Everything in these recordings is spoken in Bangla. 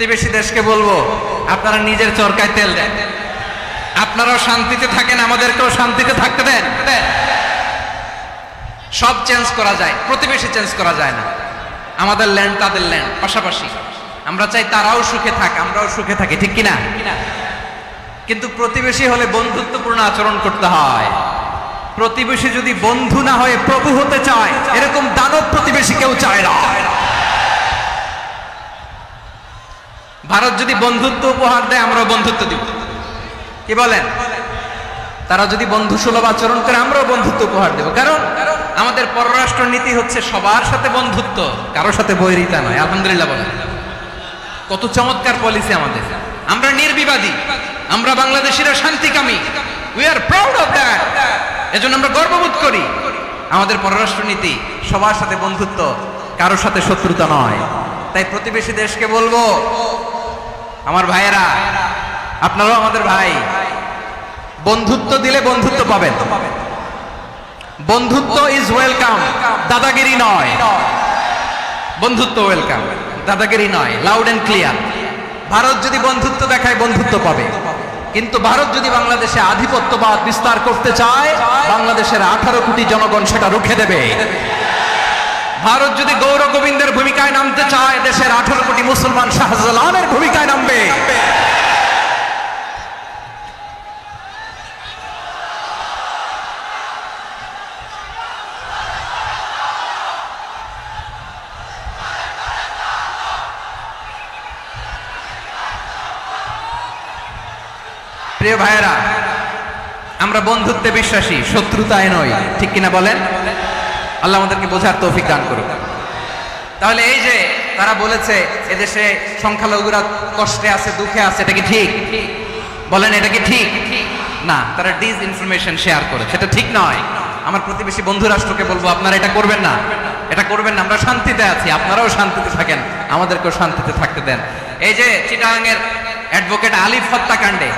প্রতিবেশী দেশকে বলবো, আপনারা নিজের চরকায় তেল দেন, আপনারাও শান্তিতে থাকেন, আমাদেরকেও শান্তিতে থাকতে দেন। সব চেঞ্জ করা যায়, প্রতিবেশী চেঞ্জ করা যায় না। আমাদের ল্যান্ড তাদের ল্যান্ড, পাশাপাশি। আমরা চাই তারাও সুখে থাক, আমরাও সুখে থাকি, ঠিক কিনা? কিন্তু প্রতিবেশী হলে বন্ধুত্বপূর্ণ আচরণ করতে হয়। প্রতিবেশী যদি বন্ধু না হয়ে প্রভু হতে চায়, এরকম দানব প্রতিবেশী কেউ চায় না। ভারত যদি বন্ধুত্ব উপহার দেয়, আমরাও বন্ধুত্ব দিব, কি বলেন? তারা যদি বন্ধু সুলভ আচরণ করে, আমরাও বন্ধুত্ব উপহার দেব। কারণ আমাদের পররাষ্ট্র নীতি হচ্ছে সবার সাথে বন্ধুত্ব, কারোর সাথে বৈরিতা নয়। আলহামদুলিল্লাহ বলেন, কত চমৎকার পলিসি আমাদের। আমরা নির্বিবাদী, আমরা বাংলাদেশিরা শান্তিকামী। We are proud of that. এজন্য আমরা গর্ববোধ করি। আমাদের পররাষ্ট্র নীতি সবার সাথে বন্ধুত্ব, কারোর সাথে শত্রুতা নয়। তাই প্রতিবেশী দেশকে বলবো, আমার ভাইয়েরা, আপনারাও আমাদের ভাই, বন্ধুত্ব দিলে বন্ধুত্ব পাবেন। বন্ধুত্ব ইজ ওয়েলকাম, দাদাগিরি নয়। বন্ধুত্ব ওয়েলকাম, দাদাগিরি নয়। Loud and clear. ভারত যদি বন্ধুত্ব দেখায়, বন্ধুত্ব পাবে। কিন্তু ভারত যদি বাংলাদেশে আধিপত্যবাদ বিস্তার করতে চায়, বাংলাদেশের 18 কোটি জনগণ সেটা রুখে দেবে। ভারত যদি গৌর গোবিন্দের ভূমিকায় নামতে চায়, দেশের 18 কোটি মুসলমান শাহজালালের ভূমিকায় নামবে। প্রিয় ভাইয়েরা, আমরা বন্ধুত্বে বিশ্বাসী, শত্রুতায় নয়, ঠিক কিনা বলেন? আল্লাহ আমাদেরকে বোঝার তৌফিক দান করুক। তাহলে এই যে তারা বলেছে এদেশে সংখ্যালঘুরা কষ্টে আছে, দুঃখে আছে, এটা কি ঠিক? বলেন, এটা কি ঠিক? না, তারা ডিস ইনফরমেশন শেয়ার করে, সেটা ঠিক নয়। আমার প্রতিবেশী বন্ধু রাষ্ট্রকে বলবো, আপনারা এটা করবেন না, এটা করবেন না। আমরা শান্তিতে আছি, আপনারাও শান্তিতে থাকেন, আমাদেরকেও শান্তিতে থাকতে দেন। এই যে চিটাগাংয়ের অ্যাডভোকেট আলিফ হত্যাকাণ্ডে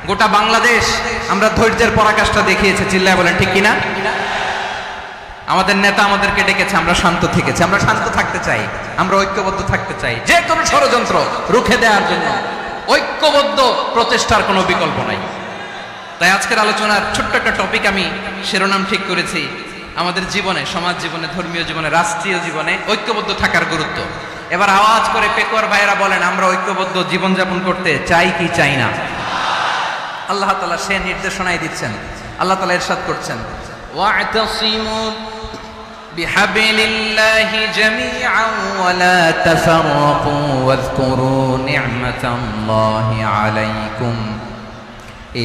গোটা বাংলাদেশ আমরা ধৈর্যের পরাকাষ্ঠা দেখিয়েছে, চিল্লায় বলেন, ঠিক কিনা? আমাদের নেতা আমাদেরকে ডেকেছে, আমরা শান্ত থেকেছি। আমরা শান্ত থাকতে চাই, আমরা ঐক্যবদ্ধ থাকতে চাই। যে কোনো ষড়যন্ত্র রুখে দেওয়ার জন্য ঐক্যবদ্ধ প্রচেষ্টার কোনো বিকল্প নাই। তাই আজকের আলোচনার ছোট্ট একটা টপিক আমি শিরোনাম ঠিক করেছি, আমাদের জীবনে, সমাজ জীবনে, ধর্মীয় জীবনে, রাষ্ট্রীয় জীবনে ঐক্যবদ্ধ থাকার গুরুত্ব। এবার আওয়াজ করে পেকুয়ার ভাইয়েরা বলেন, আমরা ঐক্যবদ্ধ জীবনযাপন করতে চাই কি চাই না? আল্লাহ তাআলা সে নির্দেশনাই দিচ্ছেন। আল্লাহ তাআলা ইরশাদ করছেন, ওয়া'তাসিমু বিহাবলিল্লাহি জামিআন ওয়া লা তাফাররাকু ওয়াযকুরু নি'মাতাল্লাহি আলাইকুম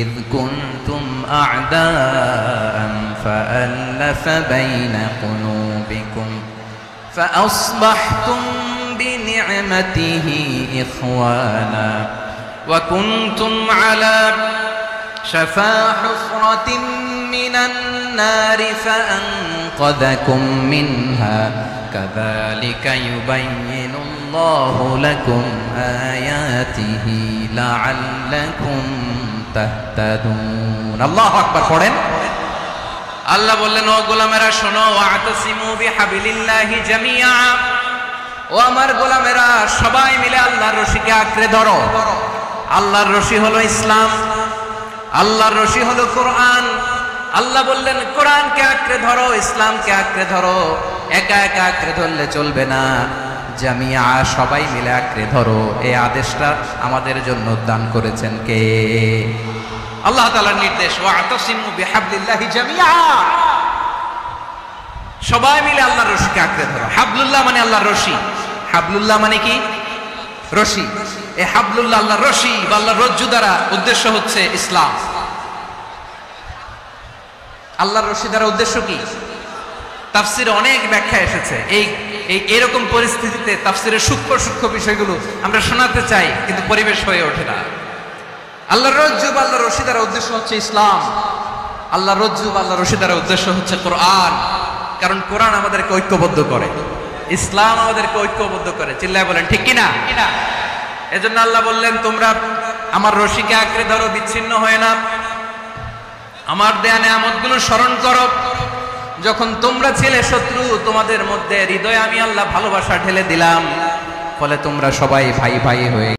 إذ كنتم أعداء فألف بين قلوبكم فأصبحتم بنعمته إخوانا وكنتم على شفا حفرة من النار فأنقذكم منها كذلك يبين الله لكم آياته لعلكم তাহতাদুন। আল্লাহু আকবার পড়েন। আল্লাহ বললেন, ও গোলামেরা শোনো, ওয়া'তাসিমু বিহাবলিল্লাহি জামিআ, ও আমার গোলামেরা সবাই মিলে আল্লাহর রশিকে আঁকড়ে ধরো। আল্লাহর রশি হলো ইসলাম, আল্লাহর রশি হলো কোরআন। আল্লাহ বললেন, কোরআনকে আঁকড়ে ধরো, ইসলামকে আঁকড়ে ধরো। একা একা আঁকড়ে ধরলে চলবে না, জামিয়া, সবাই মিলে আঁকড়ে ধরো। এই আদেশটা আমাদের জন্য দান করেছেন কে? আল্লাহ তাআলার নির্দেশ, ওয়া'তাসিমু বিহাবলিল্লাহি জামিআ, সবাই মিলে আল্লাহর রশিকে আঁকড়ে ধরো। হাবলুল্লাহ মানে আল্লাহর রশি। হাবলুল্লাহ মানে কি? রশি। এই হাবলুল্লাহ আল্লাহর রশি বা আল্লাহর রজ্জু দ্বারা উদ্দেশ্য হচ্ছে ইসলাম। আল্লাহর রশি দ্বারা উদ্দেশ্য কি? তাফসিরে অনেক ব্যাখ্যা এসেছে। এরকম পরিস্থিতিতে তাফসিরের সূক্ষ্ম সূক্ষ্ম বিষয়গুলো আমরা শোনাতে চাই, কিন্তু পরিবেশ হয়ে ওঠে না। আল্লাহর রজ্জু বা আল্লাহর রশি দ্বারা উদ্দেশ্য হচ্ছে ইসলাম। আল্লাহর রজ্জু বা আল্লাহর রশি দ্বারা উদ্দেশ্য হচ্ছে কোরআন। কারণ কোরআন আমাদেরকে ঐক্যবদ্ধ করে, ইসলাম আমাদেরকে ঐক্যবদ্ধ করে। চিল্লায় বলেন, ঠিক কিনা? এজন্য আল্লাহ বললেন, তোমরা আমার রশিকে আঁকড়ে ধরো, বিচ্ছিন্ন হয়ে না। আমার দেয়া নেয়ামতগুলো স্মরণ করো। যখন তোমরা ছিলে শত্রু, তোমাদের মধ্যে হৃদয়ে আমি আল্লাহ ভালোবাসা ঢেলে দিলাম, ফলে তোমরা সবাই ভাই ভাই হয়ে